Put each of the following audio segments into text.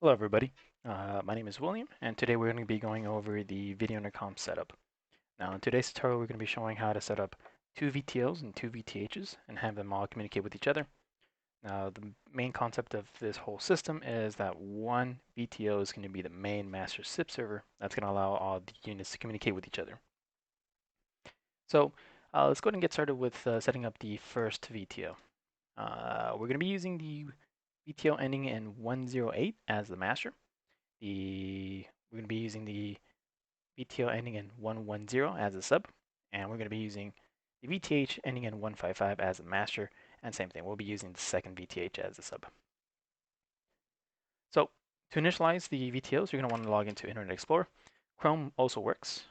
Hello everybody, my name is William and today we're going to be going over the video intercom setup. Now in today's tutorial we're going to be showing how to set up two VTOs and two VTHs and have them all communicate with each other. Now the main concept of this whole system is that one VTO is going to be the main master SIP server that's going to allow all the units to communicate with each other. So let's go ahead and get started with setting up the first VTO. We're going to be using the VTO ending in 108 as the master. We're going to be using the VTO ending in 110 as a sub, and we're going to be using the VTH ending in 155 as a master, and same thing, we'll be using the second VTH as a sub. So to initialize the VTOs, you're going to want to log into Internet Explorer. Chrome also works,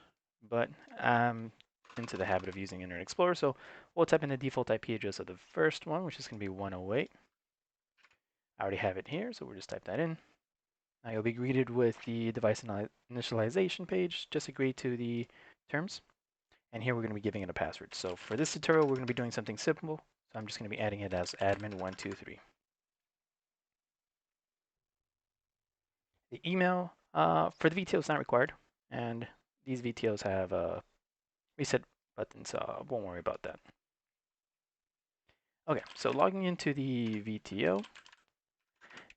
but I'm into the habit of using Internet Explorer, so we'll type in the default IP address of the first one, which is going to be 108. I already have it here, so we'll just type that in. Now you'll be greeted with the device initialization page. Just agree to the terms. And here we're going to be giving it a password. So for this tutorial, we're going to be doing something simple. So I'm just going to be adding it as admin123. The email for the VTO is not required. And these VTOs have a reset button, so I won't worry about that. Okay, so logging into the VTO,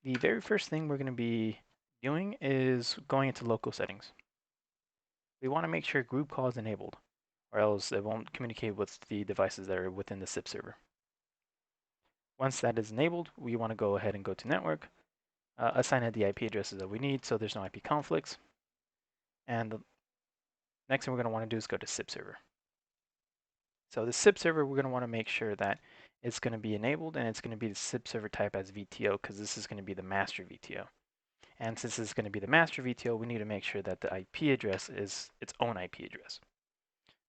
the very first thing we're going to be doing is going into local settings. We want to make sure group call is enabled, or else it won't communicate with the devices that are within the SIP server. Once that is enabled, we want to go ahead and go to network, assign it the IP addresses that we need so there's no IP conflicts. And the next thing we're going to want to do is go to SIP server. So the SIP server, we're going to want to make sure that it's going to be enabled and it's going to be the SIP server type as VTO because this is going to be the master VTO. And since this is going to be the master VTO, we need to make sure that the IP address is its own IP address.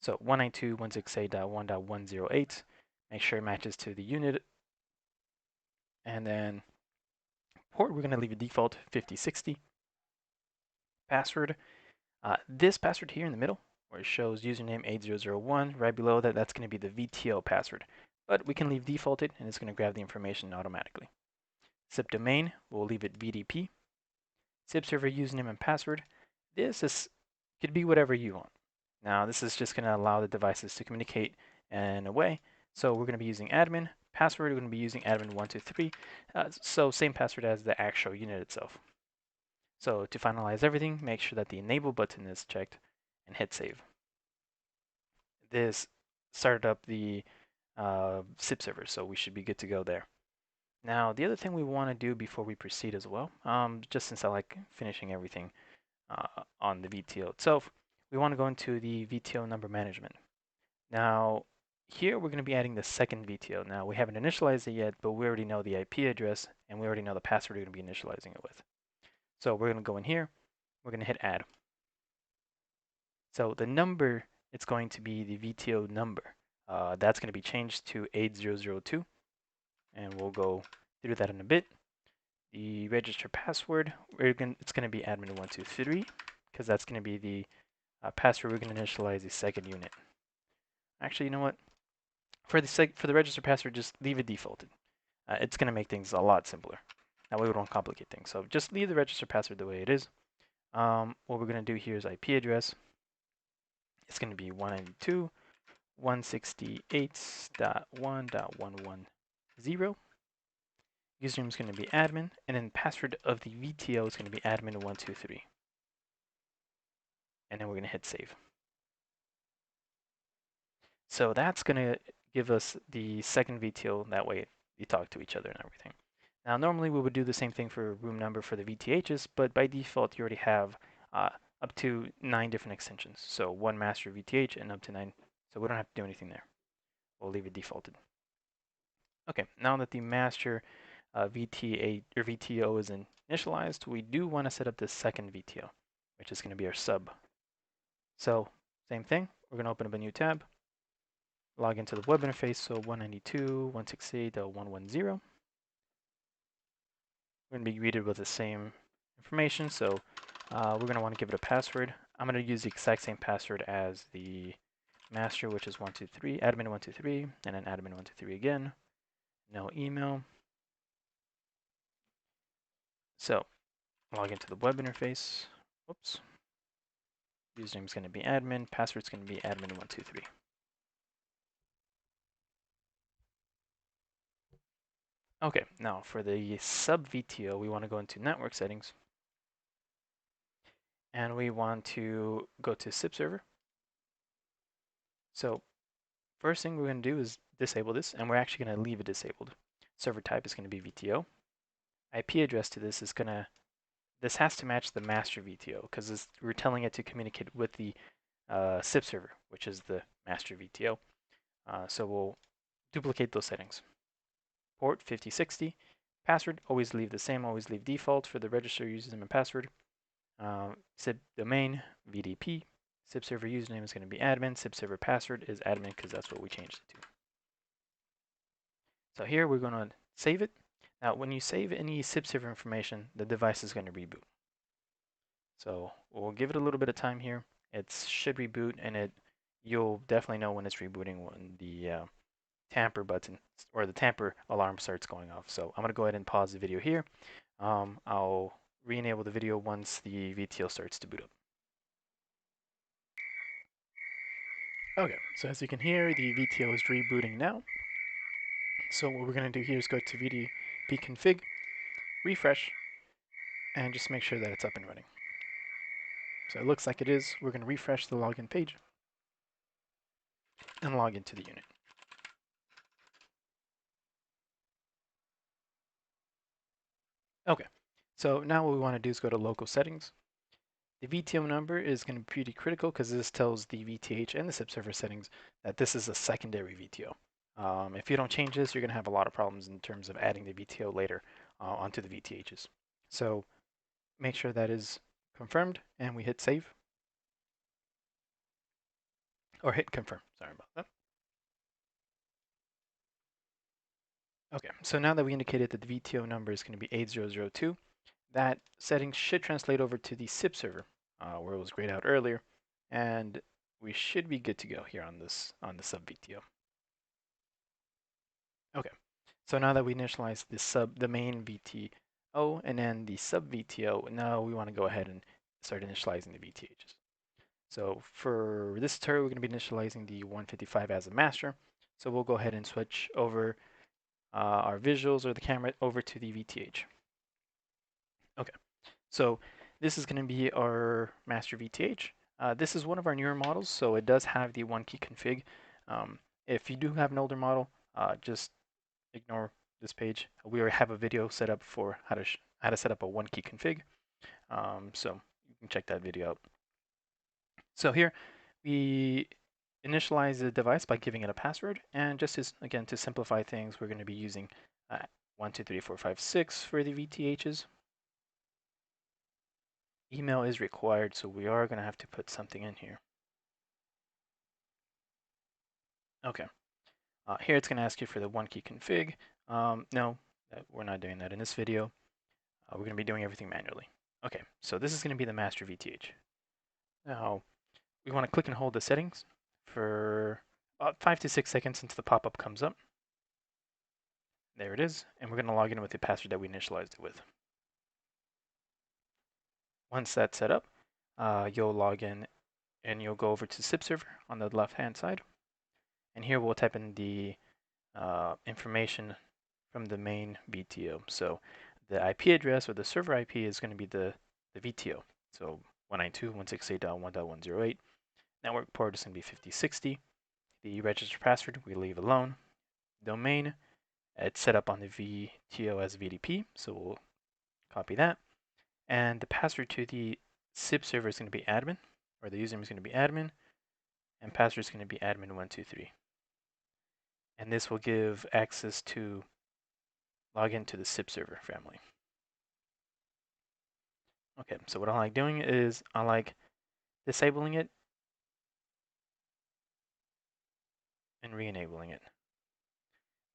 So 192.168.1.108, make sure it matches to the unit. And then port, we're going to leave a default 5060. Password, this password here in the middle, where it shows username 8001, right below that, that's going to be the VTO password. But we can leave defaulted, and it's going to grab the information automatically. SIP domain, we'll leave it VDP. SIP server username and password, this could be whatever you want. Now, this is just going to allow the devices to communicate in a way. So we're going to be using admin. Password, we're going to be using admin123. So same password as the actual unit itself. So to finalize everything, make sure that the enable button is checked and hit save. This started up the SIP server, so we should be good to go there. Now, the other thing we want to do before we proceed as well, just since I like finishing everything on the VTO itself, we want to go into the VTO number management. Now, here we're going to be adding the second VTO. Now, we haven't initialized it yet, but we already know the IP address, and we already know the password we're going to be initializing it with. So we're going to go in here, we're going to hit add. So the number, it's going to be the VTO number. That's going to be changed to 8002, and we'll go through that in a bit. The register password, it's going to be admin123, because that's going to be the password we're going to initialize the second unit. Actually, you know what? For the register password, just leave it defaulted. It's going to make things a lot simpler. That way we don't complicate things. So just leave the register password the way it is. What we're going to do here is IP address. It's going to be 192.168.1.110. Username is going to be admin, and then password of the VTO is going to be admin123. And then we're going to hit save. So that's going to give us the second VTO. That way you talk to each other and everything. Now, normally we would do the same thing for room number for the VTHs, but by default you already have up to 9 different extensions. So 1 master VTH and up to 9. So we don't have to do anything there. We'll leave it defaulted. Okay, now that the master VTA or VTO is initialized, we do want to set up the second VTO, which is going to be our sub. So same thing, we're going to open up a new tab, log into the web interface, so 192.168.1.110. We're going to be greeted with the same information, so we're going to want to give it a password. I'm going to use the exact same password as the master, which is 123, admin123, and then admin123 again. No email. So Log into the web interface. Whoops. Username is going to be admin. Password is going to be admin123. Okay, now for the sub VTO, we want to go into network settings. And we want to go to SIP server. So first thing we're going to do is disable this, and we're actually going to leave it disabled. Server type is going to be VTO. IP address to this is going to, this has to match the master VTO because we're telling it to communicate with the SIP server, which is the master VTO. So we'll duplicate those settings. Port 5060. Password, always leave the same, always leave default for the register username and password. SIP domain, VDP. SIP server username is going to be admin. SIP server password is admin because that's what we changed it to. So here we're going to save it. Now, when you save any SIP server information, the device is going to reboot. So we'll give it a little bit of time here. It should reboot, and you'll definitely know when it's rebooting when the tamper button or the tamper alarm starts going off. So I'm going to go ahead and pause the video here. I'll re-enable the video once the VTO starts to boot up. Okay, so as you can hear, the VTO is rebooting now. So what we're going to do here is go to VDP config, refresh, and just make sure that it's up and running. So it looks like it is. We're going to refresh the login page and log into the unit. Okay, so now what we want to do is go to local settings. The VTO number is going to be pretty critical because this tells the VTH and the SIP server settings that this is a secondary VTO. If you don't change this, you're going to have a lot of problems in terms of adding the VTO later onto the VTHs. So make sure that is confirmed, and we hit save. Or hit confirm, sorry about that. Okay, so now that we indicated that the VTO number is going to be 8002, that setting should translate over to the SIP server, where it was grayed out earlier, and we should be good to go here on the sub VTO. Okay, so now that we initialized the main VTO and then the sub VTO, now we want to go ahead and start initializing the VTHs. So for this tutorial, we're going to be initializing the 155 as a master. So we'll go ahead and switch over our visuals or the camera over to the VTH. Okay, so this is going to be our master VTH. This is one of our newer models, so it does have the one key config. If you do have an older model, just ignore this page. We already have a video set up for how to set up a one key config. So you can check that video out. So here we initialize the device by giving it a password, and just again to simplify things, we're going to be using 1, 2, 3, 4, 5, 6 for the VTHs. Email is required, so we are going to have to put something in here. Okay. Here it's going to ask you for the one key config. No, we're not doing that in this video. We're going to be doing everything manually. Okay, so this is going to be the master VTH. Now, we want to click and hold the settings for about 5 to 6 seconds until the pop-up comes up. There it is, and we're going to log in with the password that we initialized it with. Once that's set up, you'll log in and you'll go over to SIP server on the left-hand side. And here we'll type in the information from the main VTO. So the IP address or the server IP is going to be the VTO. So 192.168.1.108. Network port is going to be 5060. The register password we leave alone. Domain, it's set up on the VTO as VDP, so we'll copy that. And the password to the SIP server is going to be admin, or the username is going to be admin, and password is going to be admin123. And this will give access to log into the SIP server family. Okay, so what I like doing is I like disabling it and re-enabling it.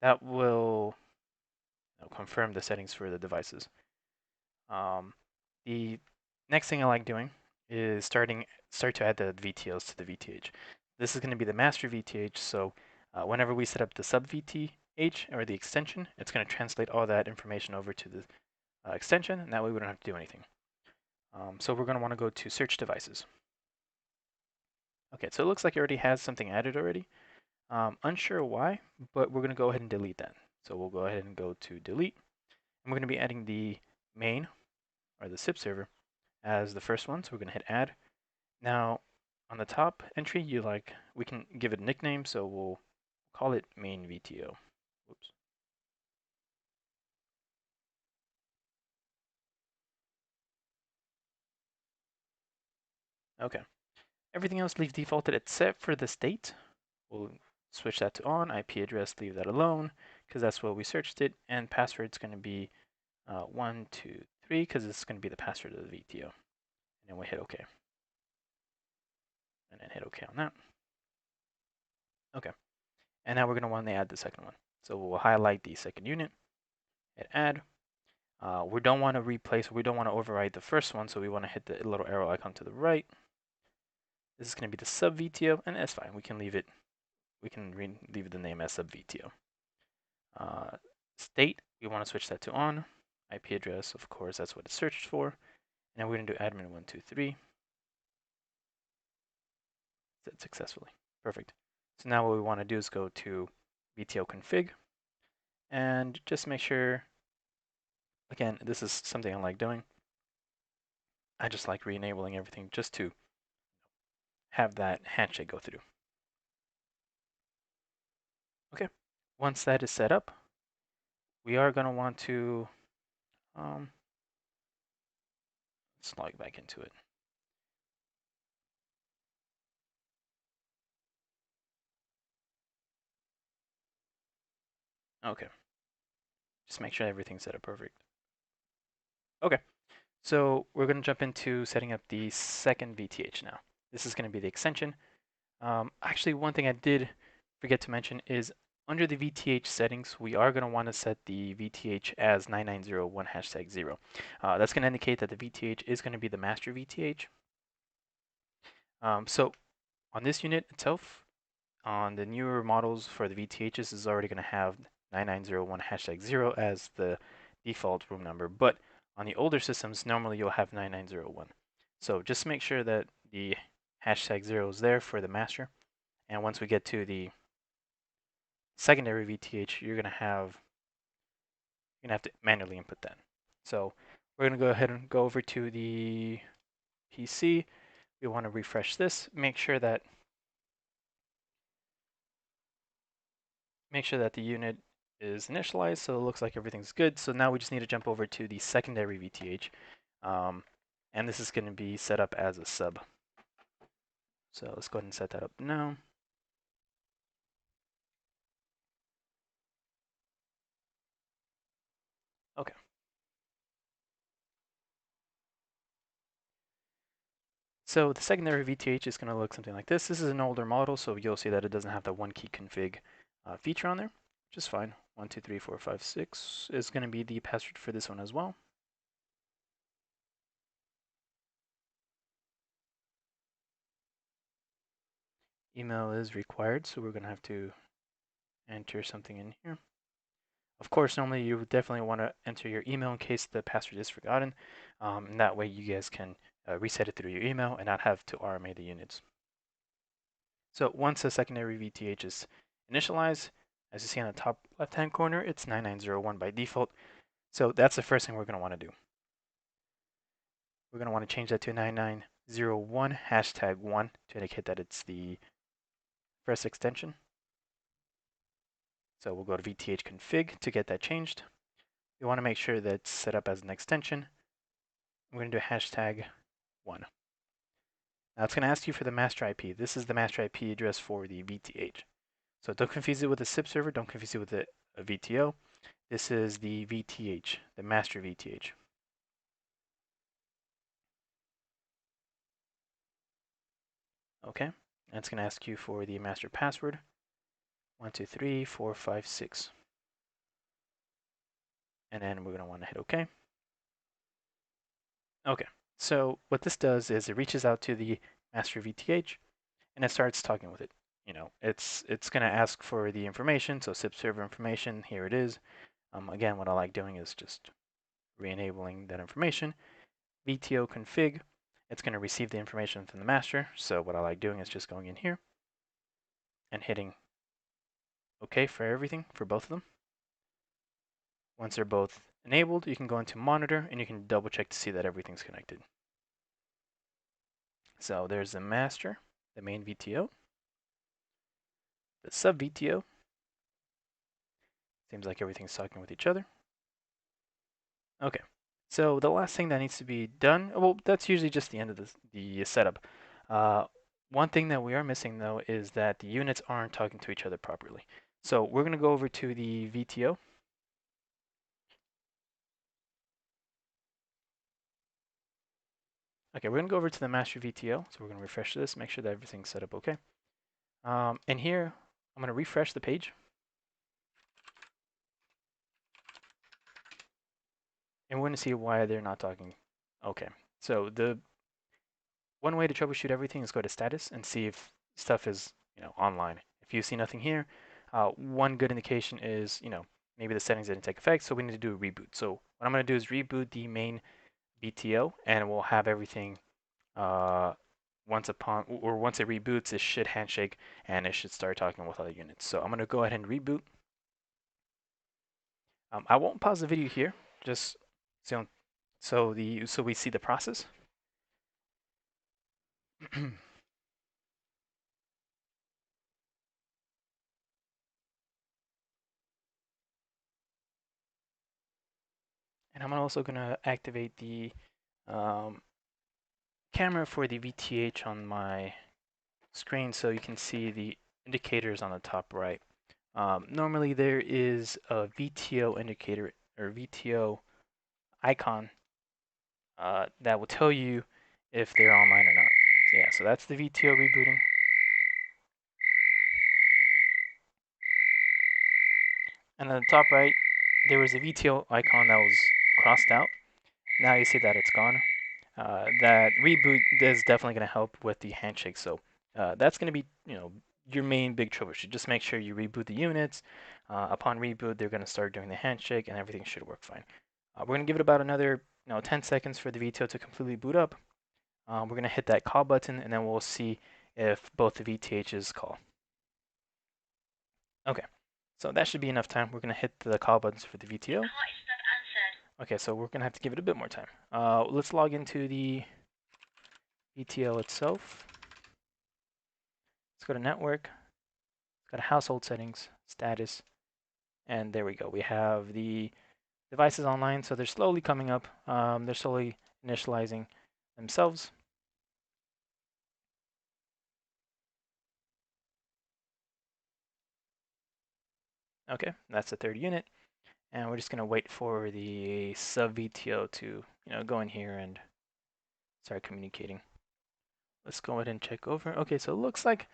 That will confirm the settings for the devices. The next thing I like doing is start to add the VTOs to the VTH. This is going to be the master VTH, so whenever we set up the sub VTH or the extension, it's going to translate all that information over to the extension, and that way we don't have to do anything. So we're going to want to go to search devices. Okay, so it looks like it already has something added already. Unsure why, but we're going to go ahead and delete that. So we'll go ahead and go to delete. And we're going to be adding the main, or the SIP server, as the first one. So we're going to hit add. Now, on the top entry, we can give it a nickname, so we'll call it main VTO. Oops. Okay. Everything else leaves defaulted except for the state. We'll switch that to on. IP address, leave that alone, because that's what we searched it. And password's going to be 1, 2, 3, because it's going to be the password of the VTO. And then we hit OK. And then hit OK on that. Okay. And now we're going to want to add the second one. So we'll highlight the second unit, hit add. We don't want to replace, we don't want to override the first one, so we want to hit the little arrow icon to the right. This is going to be the sub VTO, and that's fine. We can leave it. We can leave the name as sub VTO. State, we want to switch that to on. IP address, of course, that's what it's searched for. And then we're going to do admin 123. Set successfully. Perfect. So now what we want to do is go to VTO config and just make sure. Again, this is something I like doing. I just like re-enabling everything just to have that handshake go through. Okay, once that is set up, we are going to want to let's log back into it. Okay, just make sure everything's set up perfect. Okay, so we're going to jump into setting up the second VTH now. This is going to be the extension. Actually, one thing I did forget to mention is under the VTH settings, we are going to want to set the VTH as 9901 hashtag 0. That's going to indicate that the VTH is going to be the master VTH. So on this unit itself, on the newer models for the VTHs, is already going to have 9901 hashtag 0 as the default room number. But on the older systems, normally you'll have 9901. So just make sure that the hashtag 0 is there for the master. And once we get to the secondary VTH, you're gonna have to manually input that. So we're gonna go ahead and go over to the PC. We want to refresh this. Make sure that the unit is initialized, so it looks like everything's good. So now we just need to jump over to the secondary VTH, and this is going to be set up as a sub. So let's go ahead and set that up now. Okay. So the secondary VTH is going to look something like this. This is an older model, so you'll see that it doesn't have the one key config feature on there, which is fine. 1, 2, 3, 4, 5, 6 is going to be the password for this one as well. Email is required, so we're going to have to enter something in here. Of course, normally you would definitely want to enter your email in case the password is forgotten. And that way you guys can reset it through your email and not have to RMA the units. So once the secondary VTH is initialized, as you see on the top left-hand corner, it's 9901 by default. So that's the first thing we're going to want to do. We're going to want to change that to 9901 hashtag 1 to indicate that it's the first extension. So we'll go to VTH config to get that changed. We want to make sure that it's set up as an extension. We're going to do hashtag 1. Now it's going to ask you for the master IP. This is the master IP address for the VTH. So don't confuse it with a SIP server. Don't confuse it with a VTO. This is the VTH, the master VTH. Okay, and it's going to ask you for the master password. 1, 2, 3, 4, 5, 6. And then we're going to want to hit OK. Okay, so what this does is it reaches out to the master VTH and it starts talking with it. You know, it's going to ask for the information, so SIP server information, here it is. Again, what I like doing is just re-enabling that information. VTO config, it's going to receive the information from the master. So what I like doing is just going in here and hitting OK for everything, for both of them. Once they're both enabled, you can go into monitor and you can double check to see that everything's connected. So there's the master, the main VTO, the sub VTO. Seems like everything's talking with each other. Okay. So the last thing that needs to be done, well, that's usually just the end of the setup. One thing that we are missing though is that the units aren't talking to each other properly. So we're going to go over to the VTO. Okay, we're going to go over to the master VTO. So we're going to refresh this, make sure that everything's set up okay. And here, I'm going to refresh the page. And we're going to see why they're not talking. Okay, so the one way to troubleshoot everything is go to status and see if stuff is, online. If you see nothing here, one good indication is, maybe the settings didn't take effect, so we need to do a reboot. So what I'm going to do is reboot the main VTO, and we'll have everything once it reboots, it should handshake and it should start talking with other units. So I'm going to go ahead and reboot. I won't pause the video here, just so we see the process. And I'm also going to activate the camera for the VTH on my screen so you can see the indicators on the top right. Normally there is a VTO indicator or VTO icon that will tell you if they're online or not. So yeah, so that's the VTO rebooting. And on the top right, there was a VTO icon that was crossed out. Now you see that it's gone. That reboot is definitely going to help with the handshake. So that's going to be, your main big troubleshoot. Just make sure you reboot the units. Upon reboot, they're going to start doing the handshake, and everything should work fine. We're going to give it about another, 10 seconds for the VTO to completely boot up. We're going to hit that call button, and then we'll see if both the VTHs call. Okay, so that should be enough time. We're going to hit the call buttons for the VTO. Okay, so we're going to have to give it a bit more time. Let's log into the VTO itself. Let's go to network. Let's go to household settings, status, and there we go. We have the devices online, so they're slowly coming up. They're slowly initializing themselves. Okay, that's the third unit. And we're just going to wait for the sub VTO to, go in here and start communicating. Let's go ahead and check over. Okay, so it looks like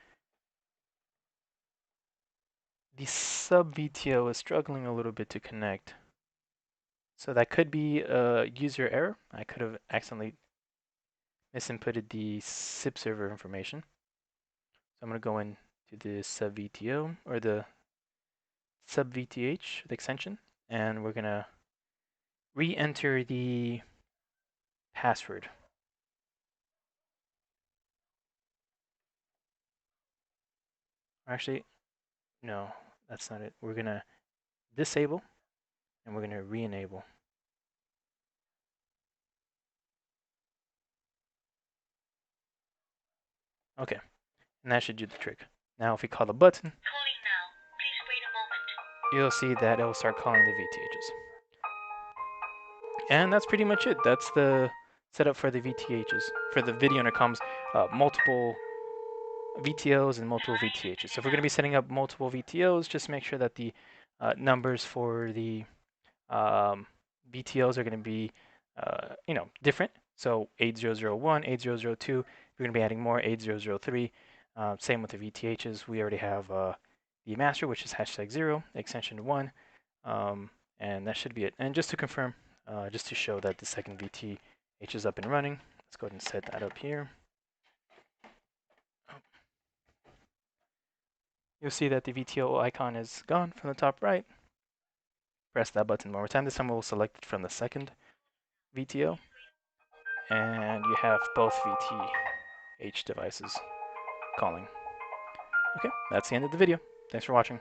the sub VTO is struggling a little bit to connect. So that could be a user error. I could have accidentally misinputted the SIP server information. So I'm going to go into the sub VTO or the sub VTH, the extension, and we're going to re-enter the password. Actually, no, that's not it. We're going to disable and we're going to re-enable. Okay, and that should do the trick. Now if we call the button, you'll see that it will start calling the VTHs. And that's pretty much it. That's the setup for the VTHs, for the video intercoms, multiple VTOs and multiple VTHs. So if we're going to be setting up multiple VTOs, just make sure that the numbers for the VTOs are going to be, different. So 8001, 8002, we're going to be adding more 8003. Same with the VTHs. We already have the master, which is #0, extension 1, and that should be it. And just to confirm, just to show that the second VTH is up and running, let's go ahead and set that up here. You'll see that the VTO icon is gone from the top right. Press that button one more time. This time we'll select it from the second VTO. and you have both VTH devices calling. Okay, that's the end of the video. Thanks for watching.